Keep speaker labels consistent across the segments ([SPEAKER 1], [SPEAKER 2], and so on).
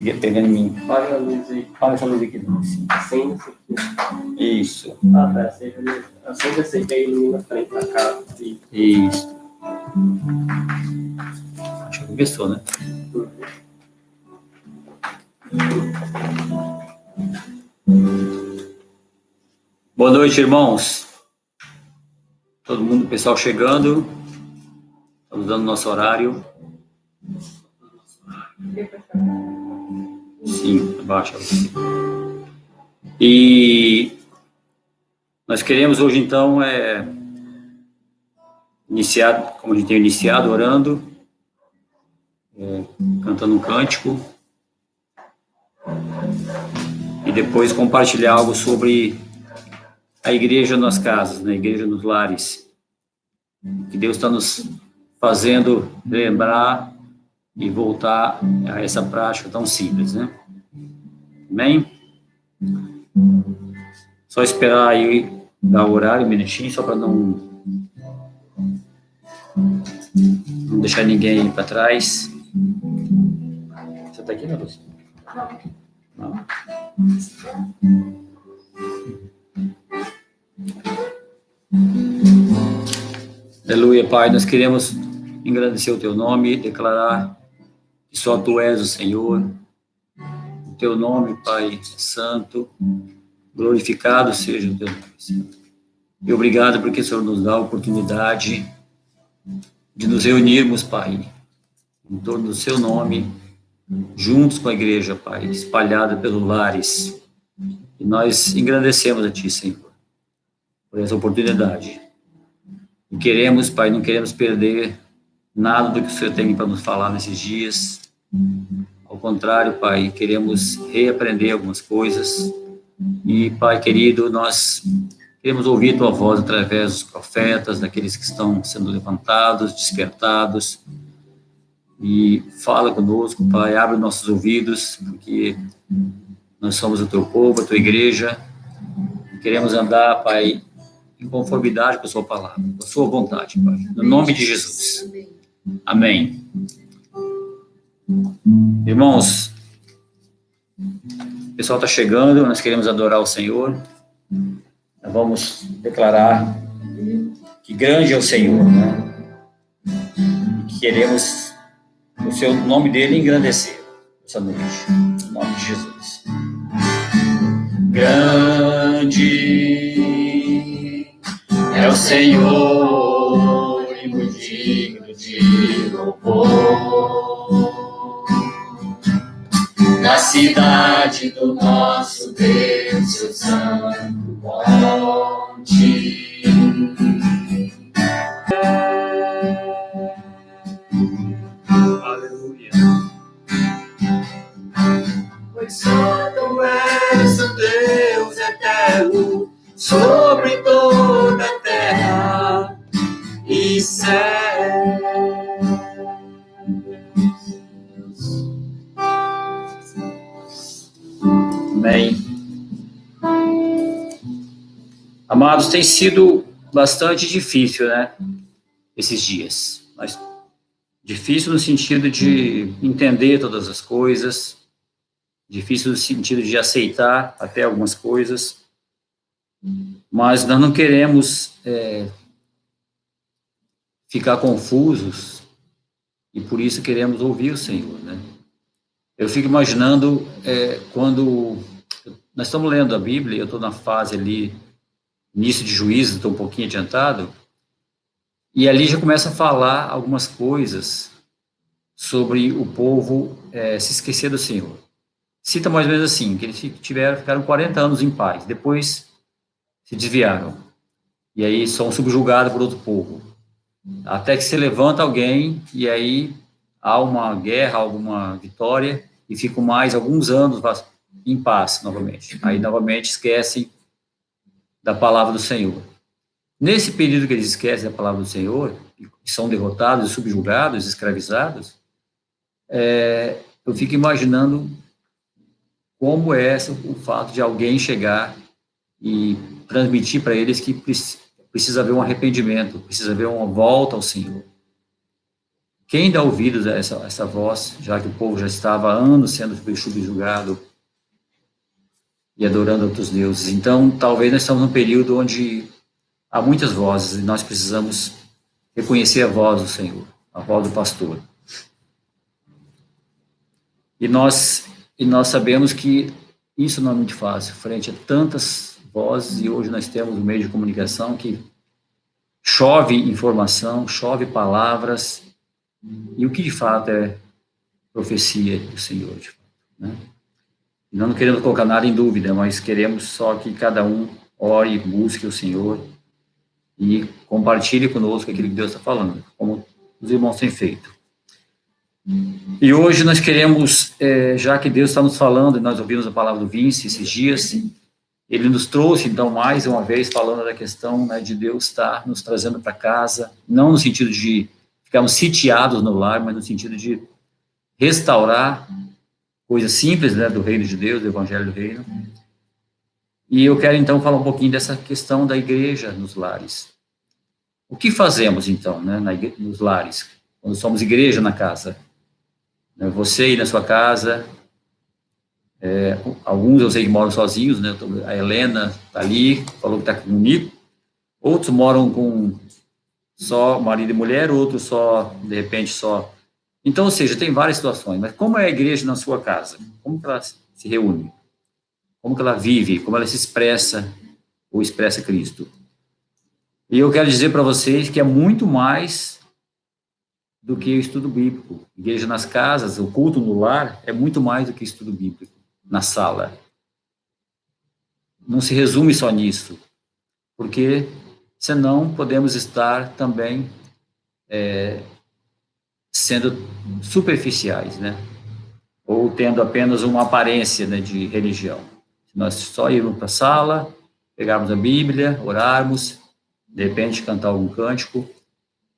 [SPEAKER 1] Pegando em mim.
[SPEAKER 2] Paga a luz aí.
[SPEAKER 1] Paga essa luz aqui.
[SPEAKER 2] Acende essa aqui.
[SPEAKER 1] Isso.
[SPEAKER 2] Ah, tá. Acende essa aqui e ilumina a frente da casa.
[SPEAKER 1] Isso. Acho que começou, né? Boa noite, irmãos. Todo mundo, pessoal chegando. Estamos dando nosso horário. Sim, abaixa. E nós queremos hoje, então, iniciar, como a gente tem iniciado, orando, cantando um cântico, e depois compartilhar algo sobre a igreja nas casas, né? A igreja nos lares, que Deus está nos fazendo lembrar e voltar a essa prática tão simples, né? Amém? Só esperar aí dar o horário, um minutinho, só para não deixar ninguém para trás. Você está aqui, meu Deus? Não. Aleluia, Pai, nós queremos engrandecer o Teu nome, declarar que só Tu és o Senhor. O Teu nome, Pai, santo, glorificado seja o Teu nome, Senhor. E obrigado porque o Senhor nos dá a oportunidade de nos reunirmos, Pai, em torno do Seu nome, juntos com a igreja, Pai, espalhada pelos lares. E nós engrandecemos a Ti, Senhor, por essa oportunidade. E queremos, Pai, não queremos perder nada do que o Senhor tem para nos falar nesses dias. Ao contrário, Pai, queremos reaprender algumas coisas. E, Pai querido, nós queremos ouvir Tua voz através dos profetas, daqueles que estão sendo levantados, despertados. E fala conosco, Pai, abre nossos ouvidos, porque nós somos o Teu povo, a Tua igreja. E queremos andar, Pai, em conformidade com a Sua palavra, com a Sua vontade, Pai. No nome de Jesus. Amém. Irmãos, o pessoal está chegando, nós queremos adorar o Senhor. Nós vamos declarar que grande é o Senhor, né? E que queremos o seu nome dele engrandecer essa noite, no nome de Jesus. Grande é o Senhor e muito digno de louvor. Na cidade do nosso Deus, seu santo monte. Aleluia. Pois santo és o Deus eterno sobre toda a terra e céus. Amém. Amados, tem sido bastante difícil, né? Esses dias. Mas difícil no sentido de entender todas as coisas, difícil no sentido de aceitar até algumas coisas, mas nós não queremos ficar confusos e por isso queremos ouvir o Senhor, né? Eu fico imaginando quando nós estamos lendo a Bíblia, eu estou na fase ali, início de Juízes, estou um pouquinho adiantado, e ali já começa a falar algumas coisas sobre o povo se esquecer do Senhor. Cita mais ou menos assim, que eles ficaram 40 anos em paz, depois se desviaram, e aí são subjugados por outro povo, até que se levanta alguém, e aí há uma guerra, alguma vitória, e ficam mais alguns anos em paz novamente. Aí novamente esquecem da palavra do Senhor. Nesse período que eles esquecem da palavra do Senhor, e são derrotados, subjugados, escravizados, eu fico imaginando como é o fato de alguém chegar e transmitir para eles que precisa haver um arrependimento, precisa haver uma volta ao Senhor. Quem dá ouvidos a essa voz, já que o povo já estava há anos sendo subjugado e adorando outros deuses? Então, talvez nós estamos num período onde há muitas vozes e nós precisamos reconhecer a voz do Senhor, a voz do pastor. E nós sabemos que isso não é muito fácil, frente a tantas vozes, e hoje nós temos um meio de comunicação que chove informação, chove palavras, e o que de fato é profecia do Senhor, de fato, né? Não queremos colocar nada em dúvida, mas queremos só que cada um ore, busque o Senhor e compartilhe conosco aquilo que Deus está falando, como os irmãos têm feito. E hoje nós queremos, já que Deus está nos falando, e nós ouvimos a palavra do Vince esses dias, ele nos trouxe, então, mais uma vez, falando da questão, né, de Deus estar nos trazendo para casa, não no sentido de ficarmos sitiados no lar, mas no sentido de restaurar coisas simples, né, do reino de Deus, do evangelho do reino. E eu quero, então, falar um pouquinho dessa questão da igreja nos lares. O que fazemos, então, né, nos lares, quando somos igreja na casa? Você aí na sua casa, alguns eu sei que moram sozinhos, né, a Helena está ali, falou que está comigo, outros moram com só marido e mulher, outros só, de repente, só. Então, ou seja, tem várias situações, mas como é a igreja na sua casa? Como que ela se reúne? Como que ela vive? Como ela se expressa ou expressa Cristo? E eu quero dizer para vocês que é muito mais do que o estudo bíblico. Igreja nas casas, o culto no lar, é muito mais do que estudo bíblico na sala. Não se resume só nisso, porque senão podemos estar também sendo superficiais, né? Ou tendo apenas uma aparência, né, de religião. Se nós só irmos para a sala, pegarmos a Bíblia, orarmos, de repente cantar algum cântico.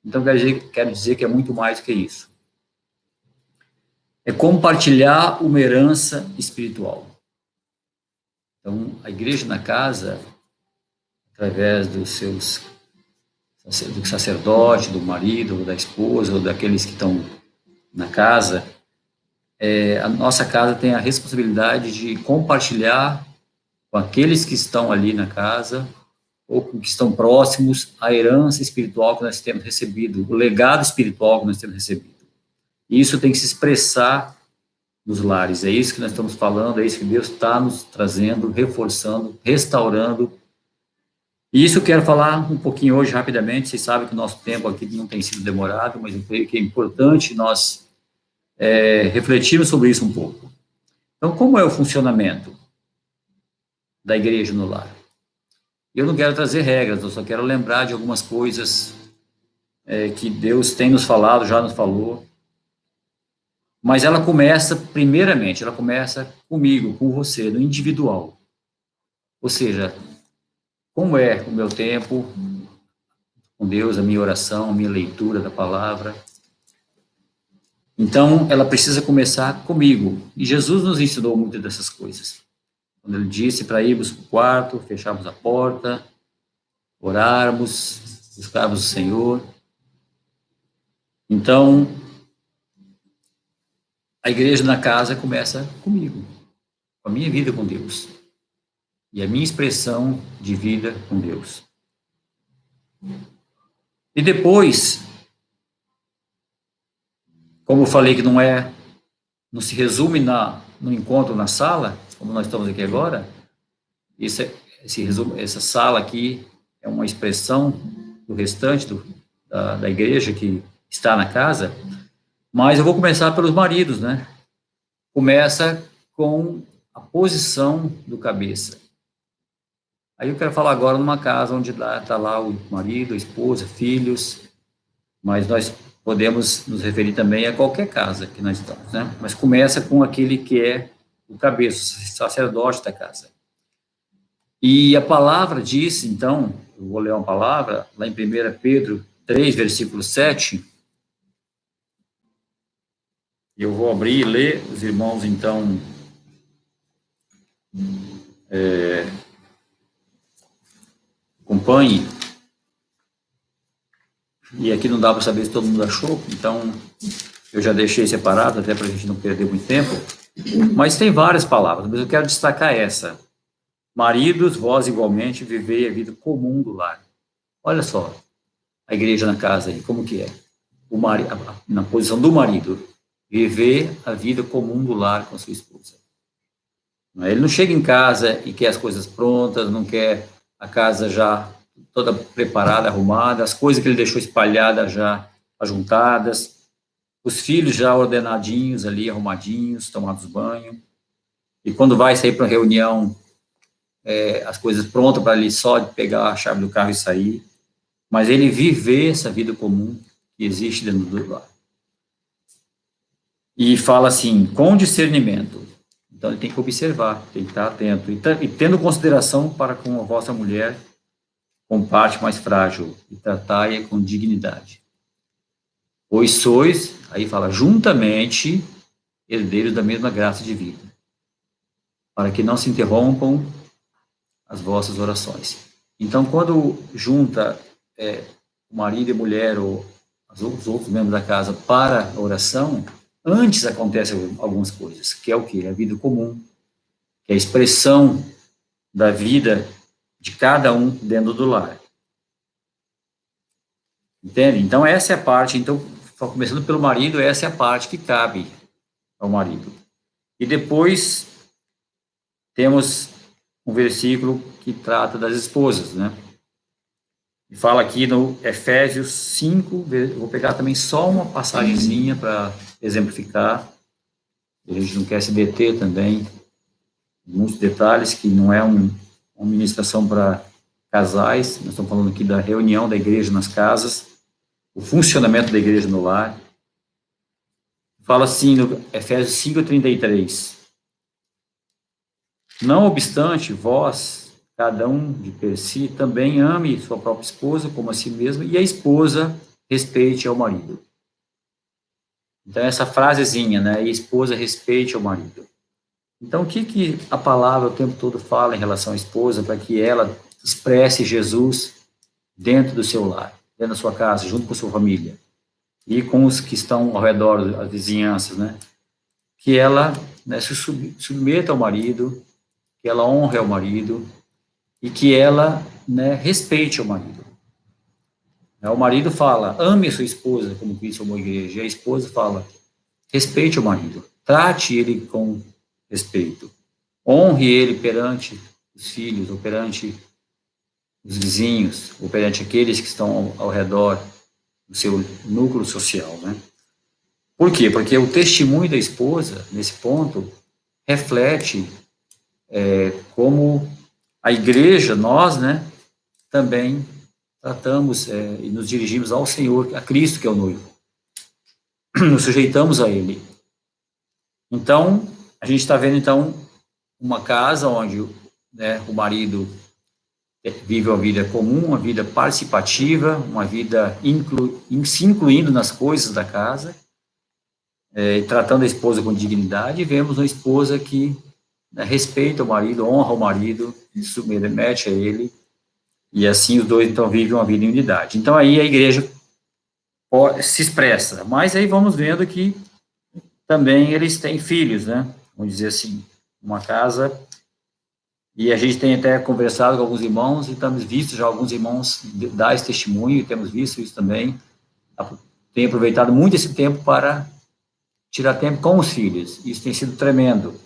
[SPEAKER 1] Então, quero dizer que é muito mais do que isso. É compartilhar uma herança espiritual. Então, a igreja na casa, através do sacerdote, do marido, ou da esposa, ou daqueles que estão na casa, a nossa casa tem a responsabilidade de compartilhar com aqueles que estão ali na casa, ou que estão próximos, a herança espiritual que nós temos recebido, o legado espiritual que nós temos recebido. E isso tem que se expressar nos lares. É isso que nós estamos falando, é isso que Deus está nos trazendo, reforçando, restaurando. E isso eu quero falar um pouquinho hoje, rapidamente. Vocês sabem que o nosso tempo aqui não tem sido demorado, mas eu creio que é importante nós refletirmos sobre isso um pouco. Então, como é o funcionamento da igreja no lar? Eu não quero trazer regras, eu só quero lembrar de algumas coisas que Deus tem nos falado, já nos falou. Mas ela começa, primeiramente, ela começa comigo, com você, no individual. Ou seja, como é o meu tempo com Deus, a minha oração, a minha leitura da palavra. Então, ela precisa começar comigo. E Jesus nos ensinou muito dessas coisas. Quando ele disse para irmos para o quarto, fecharmos a porta, orarmos, buscarmos o Senhor. Então, a igreja na casa começa comigo, com a minha vida com Deus. E a minha expressão de vida com Deus. E depois, como eu falei que não se resume no encontro na sala, como nós estamos aqui agora, essa sala aqui é uma expressão do restante da igreja que está na casa, mas eu vou começar pelos maridos, né? Começa com a posição do cabeça. Aí eu quero falar agora numa casa onde está lá o marido, a esposa, filhos, mas nós podemos nos referir também a qualquer casa que nós estamos, né? Mas começa com aquele que é o cabeça, o sacerdote da casa. E a palavra diz, então, eu vou ler uma palavra, lá em 1 Pedro 3, versículo 7, eu vou abrir e ler, os irmãos, então, acompanhem. E aqui não dá para saber se todo mundo achou, então eu já deixei separado, até para a gente não perder muito tempo. Mas tem várias palavras, mas eu quero destacar essa. Maridos, vós igualmente, vivei a vida comum do lar. Olha só, a igreja na casa aí, como que é? Na posição do marido, viver a vida comum do lar com a sua esposa. Ele não chega em casa e quer as coisas prontas, não quer a casa já toda preparada, arrumada, as coisas que ele deixou espalhadas já ajuntadas, os filhos já ordenadinhos ali, arrumadinhos, tomados banho, e quando vai sair para uma reunião, as coisas prontas para ele só pegar a chave do carro e sair, mas ele viver essa vida comum que existe dentro do lar. E fala assim, com discernimento. Então ele tem que observar, tem que estar atento, e tendo consideração para com a vossa mulher, com parte mais frágil, e tratai-a com dignidade. Pois sois, aí fala, juntamente, herdeiros da mesma graça de vida, para que não se interrompam as vossas orações. Então, quando junta o marido e a mulher, ou os outros membros da casa, para a oração, antes acontecem algumas coisas, que é o quê? A vida comum, que é a expressão da vida de cada um dentro do lar. Entende? Então, essa é a parte, então, começando pelo marido, essa é a parte que cabe ao marido. E depois temos um versículo que trata das esposas, né? E fala aqui no Efésios 5, vou pegar também só uma passagenzinha para exemplificar, a gente não quer se deter também, muitos detalhes, que não é uma ministração para casais, nós estamos falando aqui da reunião da igreja nas casas, o funcionamento da igreja no lar. Fala assim no Efésios 5:33. Não obstante, vós, cada um de per si, também ame sua própria esposa como a si mesma, e a esposa respeite ao marido. Então, essa frasezinha, né? E a esposa respeite ao marido. Então, o que a palavra o tempo todo fala em relação à esposa, para que ela expresse Jesus dentro do seu lar, dentro da sua casa, junto com a sua família, e com os que estão ao redor, as vizinhanças, né? Que ela, né, se submeta ao marido, que ela honre ao marido, e que ela, né, respeite o marido. O marido fala, ame a sua esposa, como Cristo amou a igreja, e a esposa fala, respeite o marido, trate ele com respeito, honre ele perante os filhos, ou perante os vizinhos, ou perante aqueles que estão ao redor do seu núcleo social, né? Por quê? Porque o testemunho da esposa, nesse ponto, reflete como a igreja, nós, né, também tratamos e nos dirigimos ao Senhor, a Cristo, que é o noivo. Nos sujeitamos a Ele. Então, a gente está vendo, então, uma casa onde, né, o marido vive uma vida comum, uma vida participativa, uma vida se incluindo nas coisas da casa, tratando a esposa com dignidade, e vemos uma esposa que, né, respeita o marido, honra o marido, se submete a ele, e assim os dois, então, vivem uma vida em unidade. Então, aí a igreja se expressa, mas aí vamos vendo que também eles têm filhos, né? Vamos dizer assim, uma casa, e a gente tem até conversado com alguns irmãos, e temos visto já alguns irmãos dar esse testemunho, e temos visto isso também, tem aproveitado muito esse tempo para tirar tempo com os filhos, isso tem sido tremendo.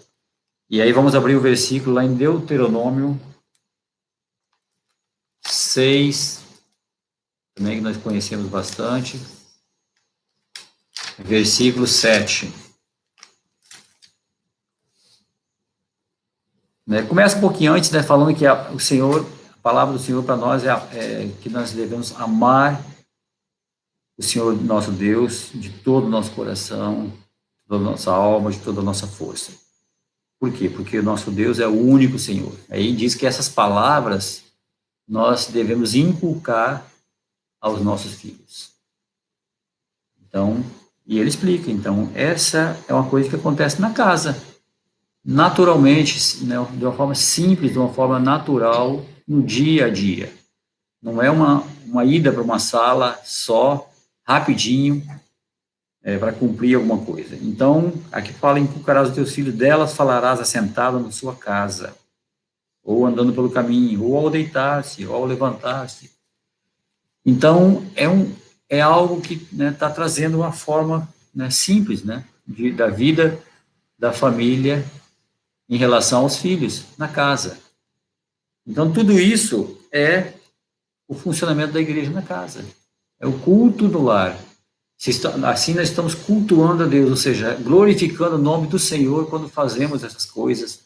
[SPEAKER 1] E aí vamos abrir o versículo lá em Deuteronômio 6, também que nós conhecemos bastante, versículo 7. Começa um pouquinho antes, né, falando que o Senhor, a palavra do Senhor para nós é que nós devemos amar o Senhor nosso Deus de todo o nosso coração, de toda a nossa alma, de toda a nossa força. Por quê? Porque o nosso Deus é o único Senhor. Aí diz que essas palavras nós devemos inculcar aos nossos filhos. Então, e ele explica, então, essa é uma coisa que acontece na casa, naturalmente, né, de uma forma simples, de uma forma natural, no dia a dia. Não é uma ida para uma sala só, rapidinho, para cumprir alguma coisa. Então, aqui fala, inculcarás os teus filhos, delas falarás assentado na sua casa, ou andando pelo caminho, ou ao deitar-se, ou ao levantar-se. Então, é algo que está trazendo uma forma simples da vida da família em relação aos filhos, na casa. Então, tudo isso é o funcionamento da igreja na casa. É o culto no lar. Assim nós estamos cultuando a Deus, ou seja, glorificando o nome do Senhor quando fazemos essas coisas,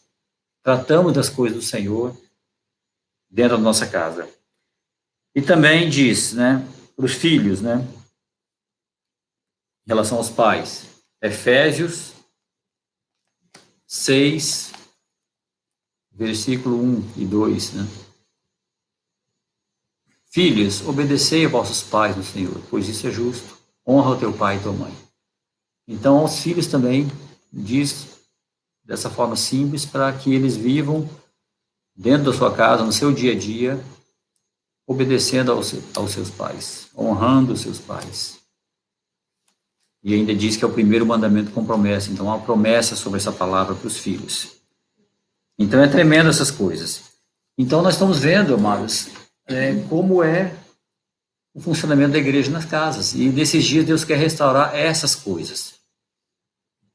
[SPEAKER 1] tratamos das coisas do Senhor dentro da nossa casa. E também diz, para os filhos, em relação aos pais, Efésios 6, versículo 1 e 2, Filhos, obedecei a vossos pais no Senhor, pois isso é justo. Honra o teu pai e tua mãe. Então, aos filhos também diz dessa forma simples, para que eles vivam dentro da sua casa, no seu dia a dia, obedecendo aos seus pais, honrando os seus pais. E ainda diz que é o primeiro mandamento com promessa. Então, há uma promessa sobre essa palavra para os filhos. Então, é tremendo essas coisas. Então, nós estamos vendo, amados, como é o funcionamento da igreja nas casas. E nesses dias, Deus quer restaurar essas coisas.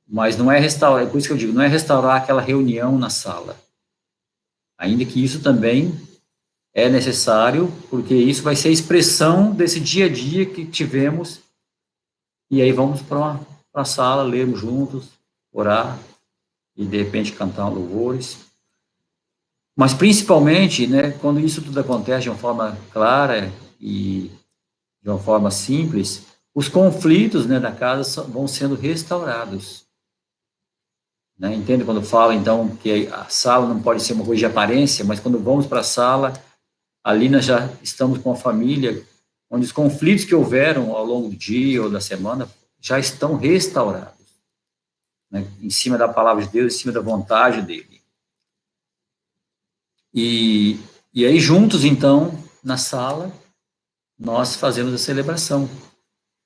[SPEAKER 1] Mas não é restaurar, é por isso que eu digo, não é restaurar aquela reunião na sala. Ainda que isso também é necessário, porque isso vai ser a expressão desse dia a dia que tivemos, e aí vamos para a sala, lermos juntos, orar, e de repente cantar louvores. Mas principalmente, quando isso tudo acontece de uma forma clara e de uma forma simples, os conflitos da casa vão sendo restaurados. Entende quando fala, então, que a sala não pode ser uma coisa de aparência, mas quando vamos para a sala, ali nós já estamos com a família, onde os conflitos que houveram ao longo do dia ou da semana já estão restaurados, em cima da palavra de Deus, em cima da vontade dele. E aí, juntos, então, na sala, nós fazemos a celebração.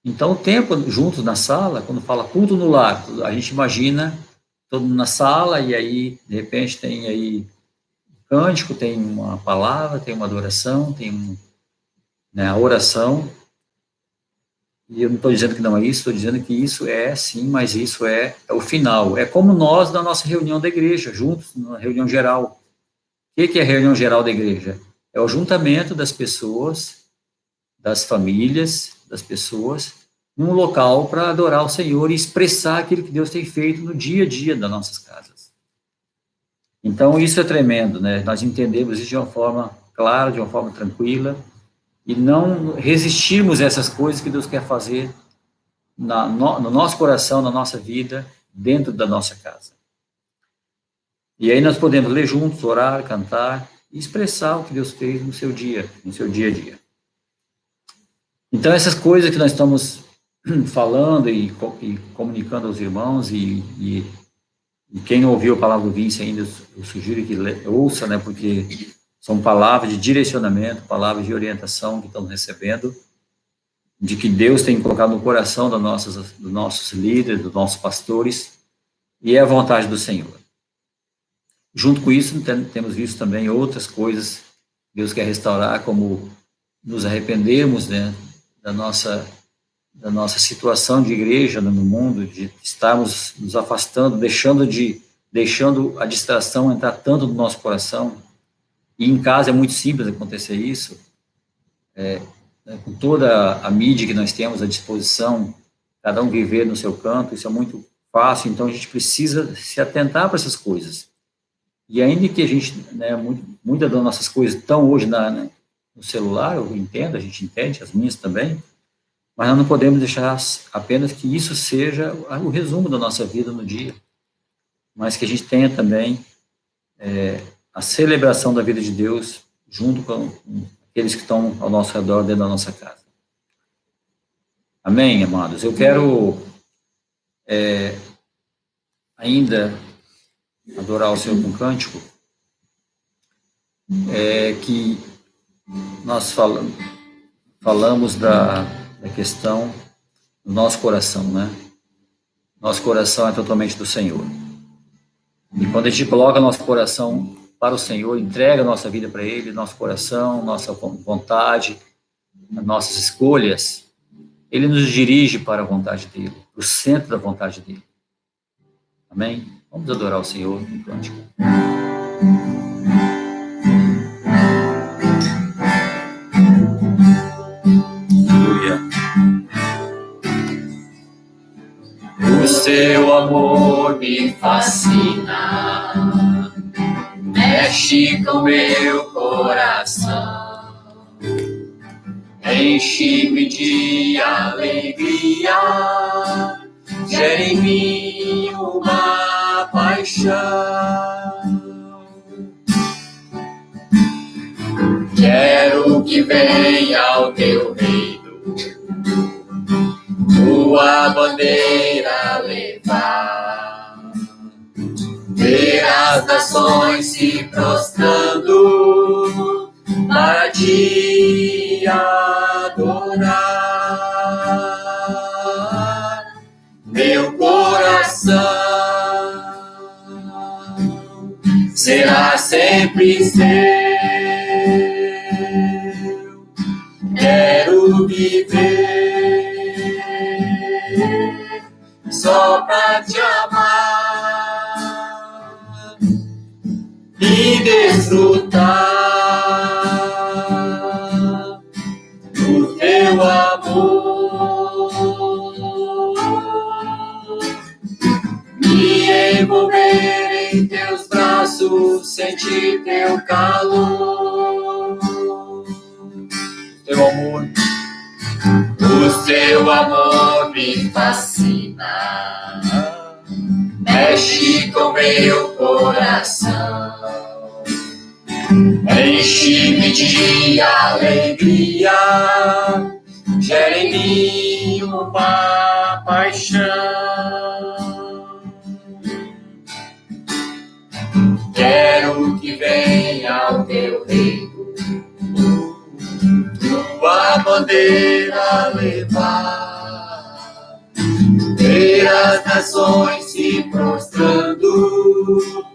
[SPEAKER 1] Então, o tempo juntos na sala, quando fala culto no lar, a gente imagina todo mundo na sala, e aí, de repente, tem aí cântico, tem uma palavra, tem uma adoração, tem a oração, e eu não estou dizendo que não é isso, estou dizendo que isso é sim, mas isso é o final. É como nós na nossa reunião da igreja, juntos, na reunião geral. O que é a reunião geral da igreja? É o juntamento das pessoas, das famílias, das pessoas, num local para adorar o Senhor e expressar aquilo que Deus tem feito no dia a dia das nossas casas. Então, isso é tremendo, Nós entendemos isso de uma forma clara, de uma forma tranquila, e não resistirmos a essas coisas que Deus quer fazer no nosso coração, na nossa vida, dentro da nossa casa. E aí nós podemos ler juntos, orar, cantar e expressar o que Deus fez no seu dia a dia. Então, essas coisas que nós estamos falando e comunicando aos irmãos, e quem não ouviu a palavra do Vince ainda, eu sugiro que ouça, porque são palavras de direcionamento, palavras de orientação que estamos recebendo, de que Deus tem colocado no coração dos nossos líderes, dos nossos pastores, e é a vontade do Senhor. Junto com isso, temos visto também outras coisas que Deus quer restaurar, como nos arrependermos, da nossa situação de igreja no mundo, de estarmos nos afastando, deixando a distração entrar tanto no nosso coração. E em casa é muito simples acontecer isso, com toda a mídia que nós temos à disposição, cada um viver no seu canto, isso é muito fácil, então a gente precisa se atentar para essas coisas. E ainda que a gente, muitas das nossas coisas estão hoje no celular, eu entendo, a gente entende, as minhas também, mas nós não podemos deixar apenas que isso seja o resumo da nossa vida no dia, mas que a gente tenha também a celebração da vida de Deus junto com aqueles que estão ao nosso redor, dentro da nossa casa. Amém, amados? Eu quero ainda adorar o Senhor com cântico, que nós falamos da questão do nosso coração, né? Nosso coração é totalmente do Senhor. E quando a gente coloca nosso coração para o Senhor, entrega a nossa vida para Ele, nosso coração, nossa vontade, as nossas escolhas, Ele nos dirige para a vontade dEle, para o centro da vontade dEle. Amém? Vamos adorar o Senhor no cântico. Aleluia. O seu amor me fascina, mexe com meu coração, enche-me de alegria, gera em mim uma paixão. Quero que venha o teu reino, tua bandeira levar, ver as nações se prostrando para te adorar. Meu coração será sempre seu. Quero viver só pra te amar e desfrutar do teu amor, me envolver em teus braços, sentir teu calor. Teu amor, o seu amor me fascina, mexe com meu coração, enche-me de alegria, gera em mim uma paixão. Quero que venha o teu reino, tua bandeira levar, ver as nações se prostrando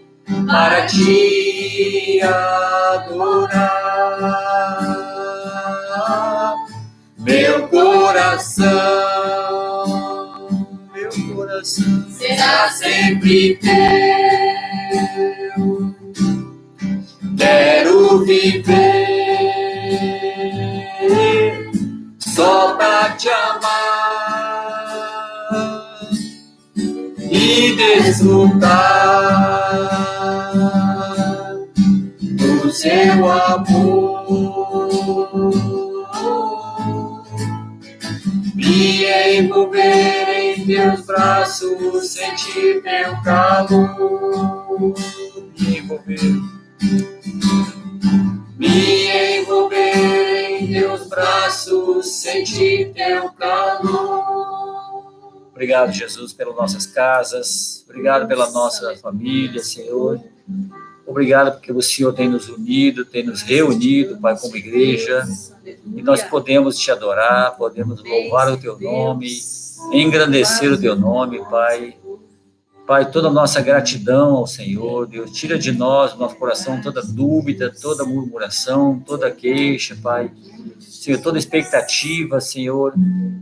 [SPEAKER 1] para te adorar. Meu coração será sempre teu. Quero viver só pra te amar e desfrutar do seu amor, me envolver em teus braços, sentir teu calor, me envolver em teus braços, sentir teu calor. Obrigado, Jesus, pelas nossas casas, obrigado pela nossa família, Senhor. Obrigado porque o Senhor tem nos unido, tem nos reunido, Pai, como igreja, e nós podemos te adorar, podemos louvar o teu nome, engrandecer o teu nome, Pai. Pai, toda a nossa gratidão ao Senhor, Deus, tira de nós, do nosso coração, toda dúvida, toda murmuração, toda queixa, Pai. Senhor, toda expectativa, Senhor,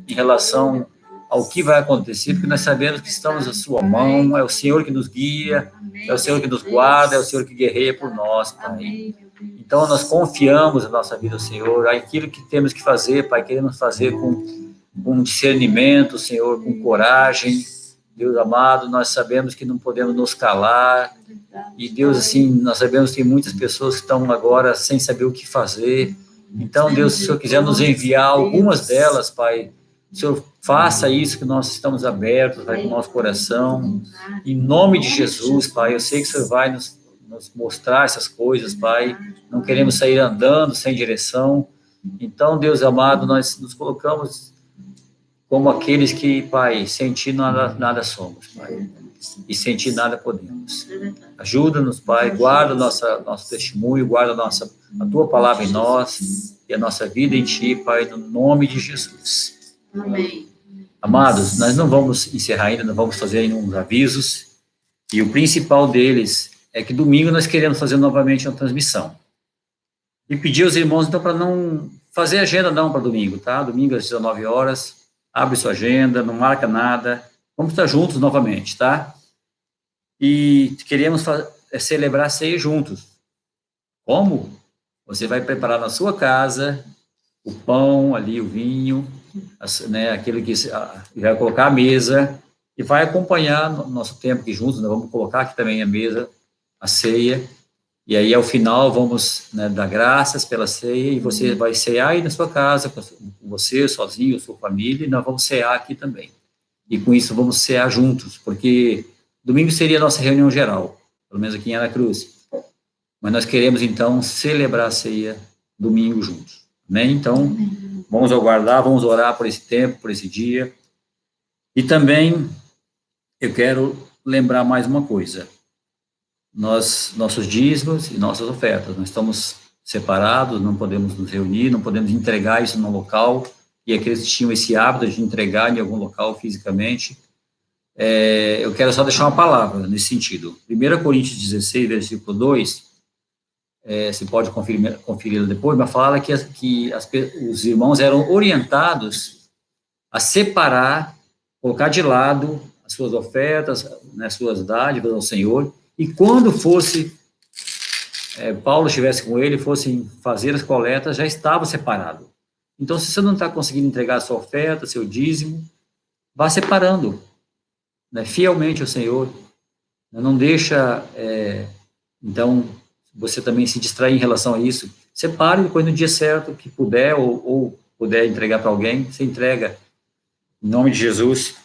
[SPEAKER 1] em relação ao que vai acontecer, porque nós sabemos que estamos na sua mão, é o Senhor que nos guia, é o Senhor que nos guarda, é o Senhor que guerreia por nós, Pai. Então, nós confiamos na nossa vida ao Senhor, aquilo que temos que fazer, Pai, queremos fazer com discernimento, Senhor, com coragem. Deus amado, nós sabemos que não podemos nos calar, e Deus, assim, nós sabemos que tem muitas pessoas que estão agora sem saber o que fazer. Então, Deus, se o Senhor quiser nos enviar algumas delas, Pai, o Senhor faça isso, que nós estamos abertos, Pai, com o nosso coração, em nome de Jesus, Pai. Eu sei que o Senhor vai nos mostrar essas coisas, Pai, não queremos sair andando sem direção. Então, Deus amado, nós nos colocamos como aqueles que, Pai, sem ti nada somos, Pai. e sem ti nada podemos. Ajuda-nos, Pai, guarda nosso testemunho, guarda a tua palavra em nós e a nossa vida em ti, Pai, no nome de Jesus.
[SPEAKER 3] Amém.
[SPEAKER 1] Amados, nós não vamos encerrar ainda, não vamos fazer ainda uns avisos, e o principal deles é que domingo nós queremos fazer novamente uma transmissão. E pedir aos irmãos, então, para não fazer agenda não para domingo, tá? Domingo às 19 horas, abre sua agenda, não marca nada, vamos estar juntos novamente, tá? E queremos celebrar a ceia juntos. Como? Você vai preparar na sua casa o pão ali, o vinho, né, aquilo que vai colocar a mesa e vai acompanhar nosso tempo aqui juntos. Nós vamos colocar aqui também a mesa, a ceia, e aí ao final vamos, né, dar graças pela ceia e você vai cear aí na sua casa, com você sozinho, sua família, e nós vamos cear aqui também. E com isso vamos cear juntos, porque domingo seria a nossa reunião geral, pelo menos aqui em Aracruz. Mas nós queremos então celebrar a ceia domingo juntos. Amém? Então, vamos aguardar, vamos orar por esse tempo, por esse dia. E também, eu quero lembrar mais uma coisa. Nossos dízimos e nossas ofertas, nós estamos separados, não podemos nos reunir, não podemos entregar isso no local, e aqueles que tinham esse hábito de entregar em algum local fisicamente. Eu quero só deixar uma palavra nesse sentido. 1 Coríntios 16, versículo 2, você pode conferir depois, mas fala que os irmãos eram orientados a separar, colocar de lado as suas ofertas, né, suas dádivas ao Senhor, e quando Paulo estivesse com ele, fossem fazer as coletas, já estava separado. Então, se você não está conseguindo entregar a sua oferta, seu dízimo, vá separando, né, fielmente ao Senhor. Não deixa, então, você também se distrair em relação a isso. Separe, depois no dia certo que puder, ou puder entregar para alguém, você entrega, em nome de Jesus.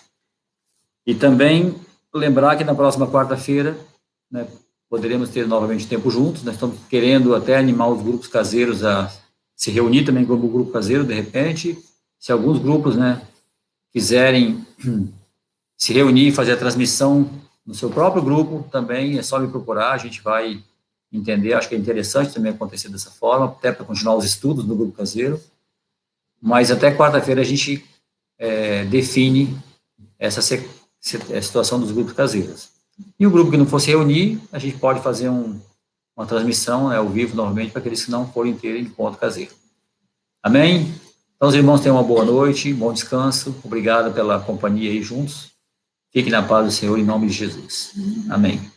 [SPEAKER 1] E também lembrar que na próxima quarta-feira, né, poderemos ter novamente tempo juntos. Nós estamos querendo até animar os grupos caseiros a se reunir também como grupo caseiro, de repente. Se alguns grupos, né, quiserem se reunir e fazer a transmissão no seu próprio grupo, também é só me procurar, a gente vai entender. Acho que é interessante também acontecer dessa forma, até para continuar os estudos no grupo caseiro. Mas até quarta-feira a gente define essa situação dos grupos caseiros. E o grupo que não for se reunir, a gente pode fazer uma transmissão, né, ao vivo, novamente, para aqueles que não forem ter encontro caseiro. Amém? Então, os irmãos tenham uma boa noite, bom descanso. Obrigado pela companhia aí juntos. Fiquem na paz do Senhor, em nome de Jesus. Amém.